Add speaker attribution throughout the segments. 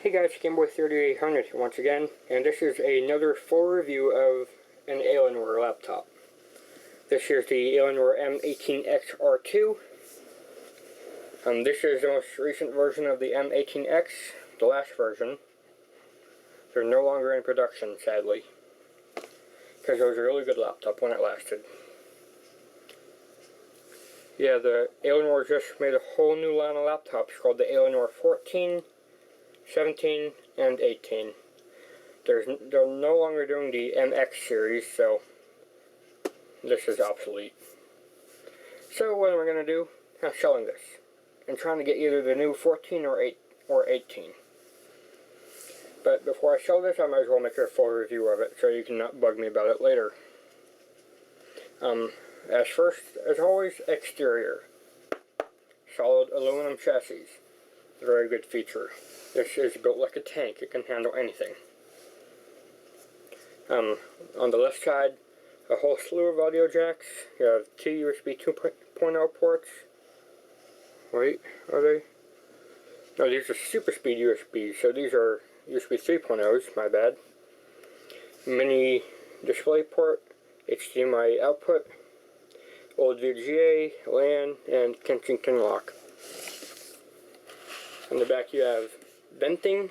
Speaker 1: Hey guys, GameBoy3800 once again, and this is another full review of an Alienware laptop. This is the Alienware M18X R2. This is the most recent version of the M18X, the last version. They're no longer in production, sadly, because it was a really good laptop when it lasted. Yeah, the Alienware just made a whole new line of laptops called the Alienware 14, 17, and 18. They're no longer doing the MX series, so this is obsolete. So what am I going to do? I'm selling this and trying to get either the new 14 or 18. But before I sell this, I might as well make a full review of it so you can not bug me about it later. As always, exterior. Solid aluminum chassis. Very good feature. This is built like a tank. It can handle anything. On the left side, a whole slew of audio jacks. You have two USB 2.0 ports. Wait, are they? No, these are super speed USBs, so these are USB 3.0s, my bad. Mini display port, HDMI output, old VGA, LAN, and Kensington lock. On the back you have venting,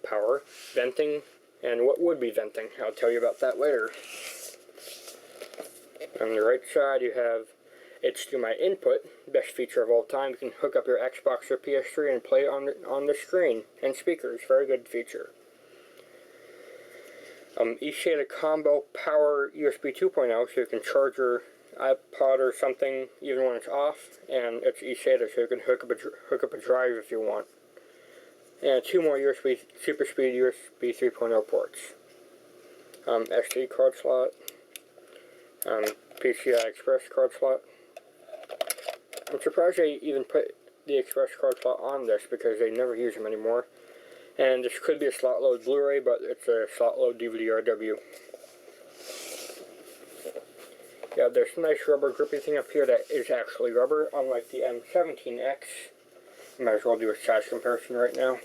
Speaker 1: power, venting, and what would be venting. I'll tell you about that later. On the right side you have HDMI input, best feature of all time. You can hook up your Xbox or PS3 and play it on the screen, and speakers, very good feature. eSATA combo power USB 2.0, so you can charge your iPod or something even when it's off, and it's eSATA, so you can hook up a drive if you want. And two more super speed USB 3.0 ports. SD card slot, PCI Express card slot. I'm surprised they even put the Express card slot on this because they never use them anymore. And this could be a slot load Blu-ray, but it's a slot load DVD-RW. Yeah, there's a nice rubber grippy thing up here that is actually rubber, unlike the M17X. Might as well do a size comparison right now.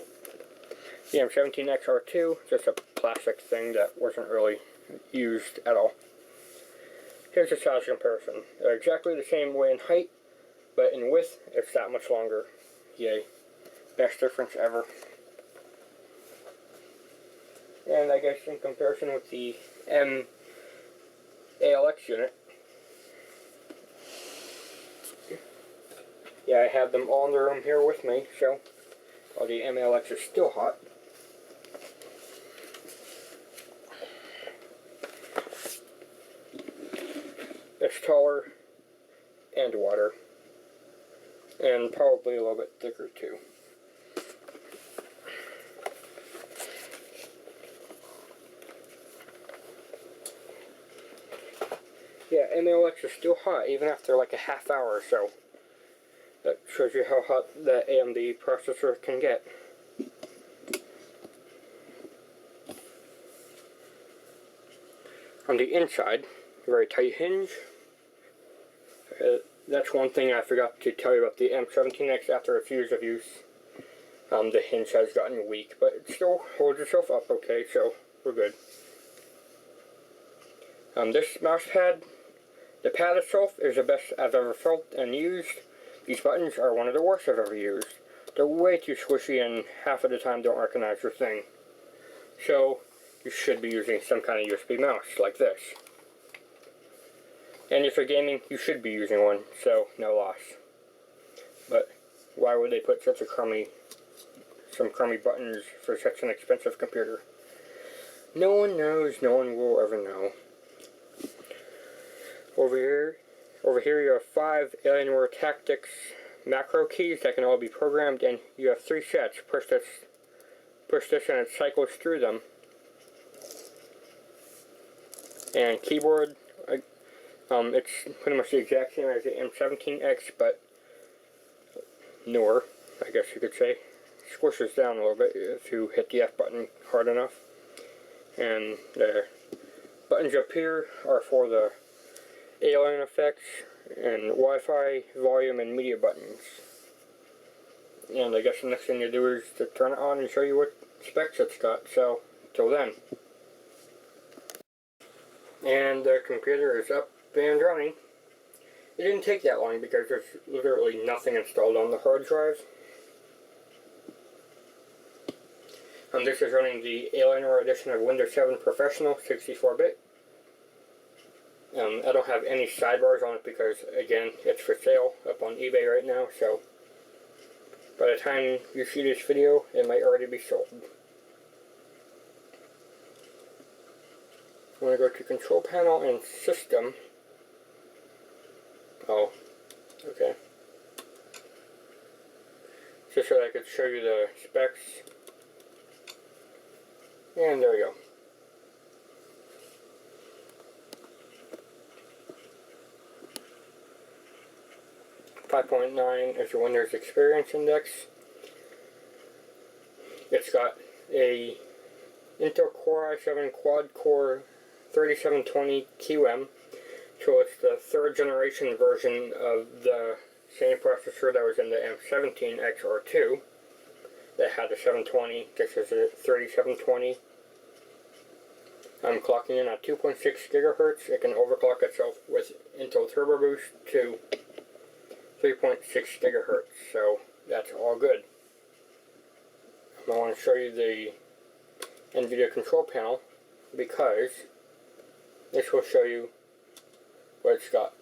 Speaker 1: The M17X R2, just a plastic thing that wasn't really used at all. Here's a size comparison. They're exactly the same way in height, but in width, it's that much longer. Yay. Best difference ever. And I guess in comparison with the ALX unit, yeah, I have them all in the room here with me, so while the ALX is still hot. It's taller and wider, and probably a little bit thicker too. Yeah, ALX is still hot even after like a half hour or so. That shows you how hot the AMD processor can get. On the inside, a very tight hinge. That's one thing I forgot to tell you about the M17X after a few years of use. The hinge has gotten weak, but it still holds itself up okay, so we're good. This mouse pad, the pad itself is the best I've ever felt and used. These buttons are one of the worst I've ever used. They're way too squishy and half of the time don't recognize your thing. So, you should be using some kind of USB mouse, like this. And if you're gaming, you should be using one, so no loss. But why would they put some crummy buttons for such an expensive computer? No one knows, no one will ever know. Over here you have 5 Alienware Tactics macro keys that can all be programmed, and you have 3 sets. Push this and it cycles through them. And keyboard, it's pretty much the exact same as the M17X, but newer, I guess you could say. Squishes down a little bit if you hit the F button hard enough. And the buttons up here are for the alien effects and Wi-Fi, volume, and media buttons. and I guess the next thing to do is to turn it on and show you what specs it's got. So, till then. And the computer is up and running. It didn't take that long because there's literally nothing installed on the hard drive. This is running the Alienware edition of Windows 7 Professional 64-bit. I don't have any sidebars on it because, again, it's for sale up on eBay right now, so by the time you see this video, it might already be sold. I'm going to go to Control Panel and System. Oh, okay. Just so I could show you the specs. And there we go. .9 is your Windows Experience Index. It's got a Intel Core i7 quad-core 3720 QM, so it's the third generation version of the same processor that was in the M18X R2 that had the 720. This is a 3720. I'm clocking in at 2.6 gigahertz. It can overclock itself with Intel Turbo Boost to 3.6 gigahertz, so that's all good. I want to show you the NVIDIA control panel because this will show you what it's got.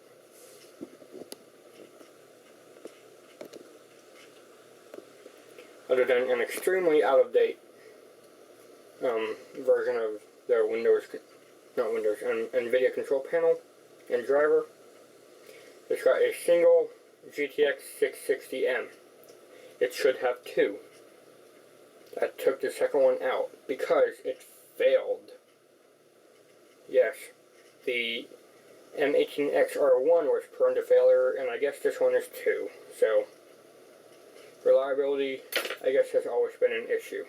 Speaker 1: Other than an extremely out-of-date version of the NVIDIA control panel and driver, it's got a single GTX 660M. It should have two. I took the second one out because it failed. Yes, the M18X R1 was prone to failure, and I guess this one is too. So, reliability, I guess, has always been an issue.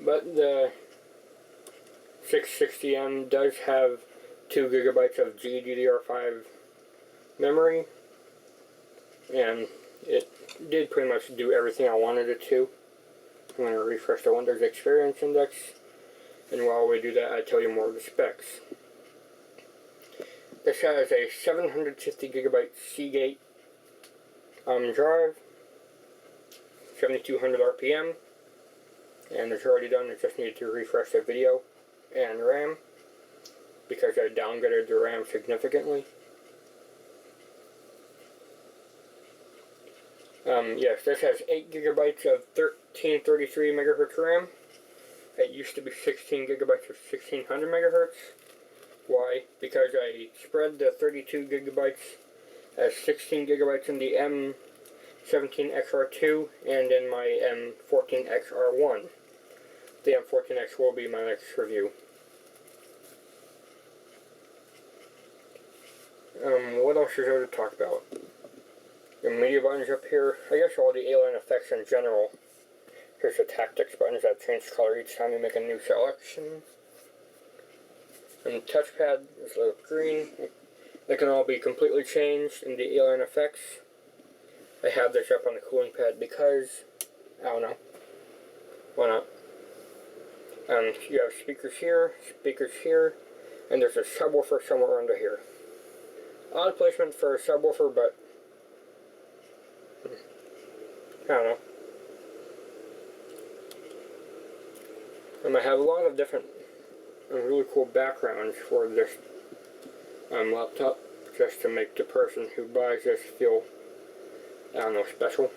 Speaker 1: But the 660M does have 2 gigabytes of GDDR5 memory, and it did pretty much do everything I wanted it to. I'm going to refresh the Windows Experience Index, and while we do that, I tell you more of the specs. This has a 750 gigabyte Seagate drive, 7200 RPM, and it's already done. I just need to refresh the video and RAM because I downgraded the RAM significantly. Yes, this has 8 gigabytes of 1333 megahertz RAM. It used to be 16 gigabytes of 1600 megahertz. Why? Because I spread the 32 gigabytes as 16 gigabytes in the M17XR2 and in my M14XR1. The M14X will be my next review. What else is there to talk about? The media buttons up here. I guess all the alien effects in general. Here's the tactics buttons that change color each time you make a new selection. And the touchpad is lit up green. They can all be completely changed in the alien effects. I have this up on the cooling pad because, I don't know, why not? You have speakers here, and there's a subwoofer somewhere under here. Odd placement for a subwoofer, but I don't know. I have a lot of different really cool backgrounds for this laptop, just to make the person who buys this feel, I don't know, special.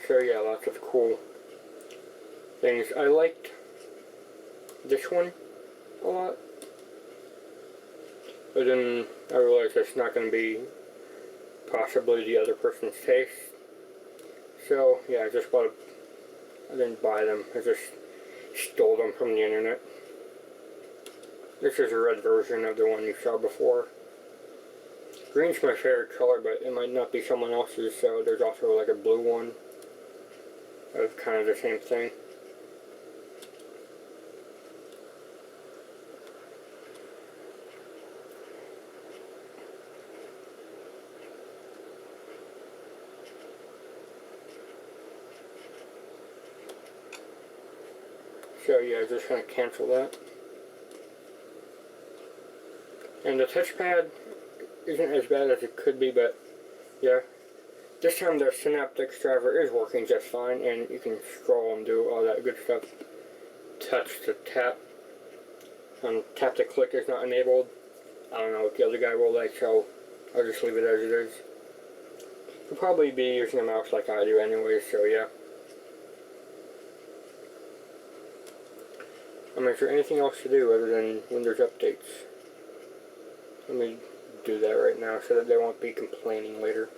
Speaker 1: So yeah, lots of cool things. I liked this one a lot, but then I realized it's not going to be possibly the other person's taste. So yeah, I just bought it. I didn't buy them, I just stole them from the internet. This is a red version of the one you saw before. Green's my favorite color, but it might not be someone else's, so there's also like a blue one of kind of the same thing. So yeah, just gonna cancel that. And the touchpad isn't as bad as it could be, but yeah. This time the Synaptics driver is working just fine, and you can scroll and do all that good stuff. Touch to tap. Tap to click is not enabled. I don't know what the other guy will like, so I'll just leave it as it is. You'll probably be using a mouse like I do anyway, so yeah. Is there anything else to do other than Windows updates? Let me do that right now so that they won't be complaining later.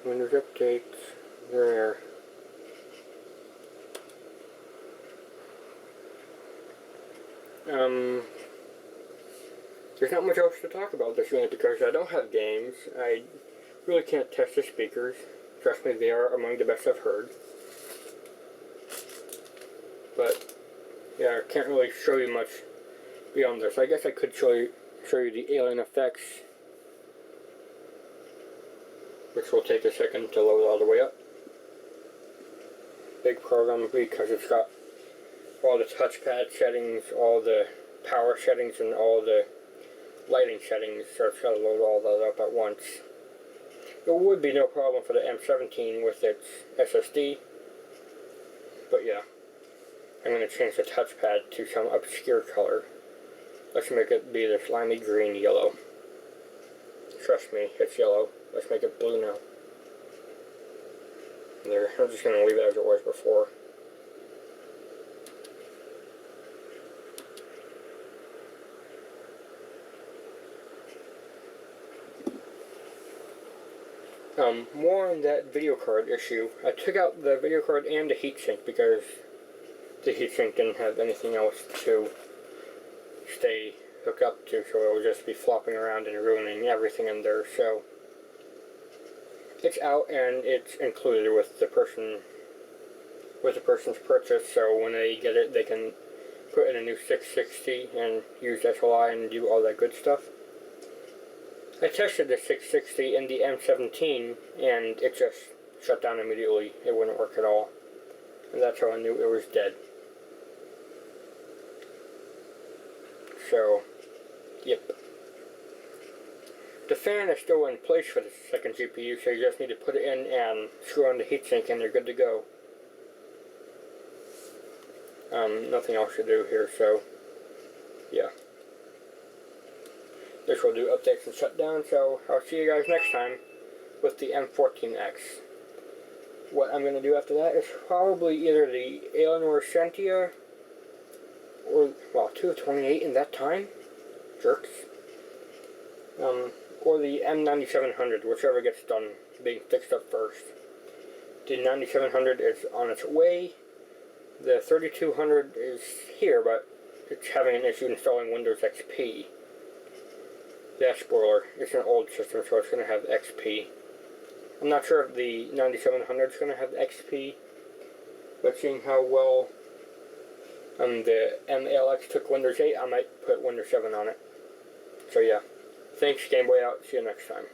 Speaker 1: Windows updates, there. There's not much else to talk about this unit because I don't have games. I really can't test the speakers. Trust me, they are among the best I've heard. But yeah, I can't really show you much beyond this. I guess I could show you the alien effects, which will take a second to load all the way up. Big program because it's got all the touchpad settings, all the power settings, and all the lighting settings, so it's got to load all that up at once. It would be no problem for the M17 with its SSD, but yeah, I'm going to change the touchpad to some obscure color. Let's make it be the slimy green yellow. Trust me, it's yellow. Let's make it blue now. There, I'm just going to leave it as it was before. More on that video card issue. I took out the video card and the heatsink because the heatsink didn't have anything else to stay hooked up to, so it would just be flopping around and ruining everything in there. So it's out and it's included with the person's purchase. So when they get it, they can put in a new 660 and use SLI and do all that good stuff. I tested the 660 in the M17 and it just shut down immediately. It wouldn't work at all. And that's how I knew it was dead. So, yep. The fan is still in place for the second GPU, so you just need to put it in and screw on the heatsink and you're good to go. Nothing else to do here, so yeah. This will do updates and shutdown, so I'll see you guys next time with the M14X. What I'm going to do after that is probably either the Alienware Sentia, or, well, 228 in that time, jerks, or the M9700, whichever gets done being fixed up first. The 9700 is on its way. The 3200 is here, but it's having an issue installing Windows XP. That spoiler, it's an old system, so it's going to have XP. I'm not sure if the 9700 is going to have XP, but seeing how well the MLX took Windows 8, I might put Windows 7 on it. So yeah, thanks, Game Boy out, see you next time.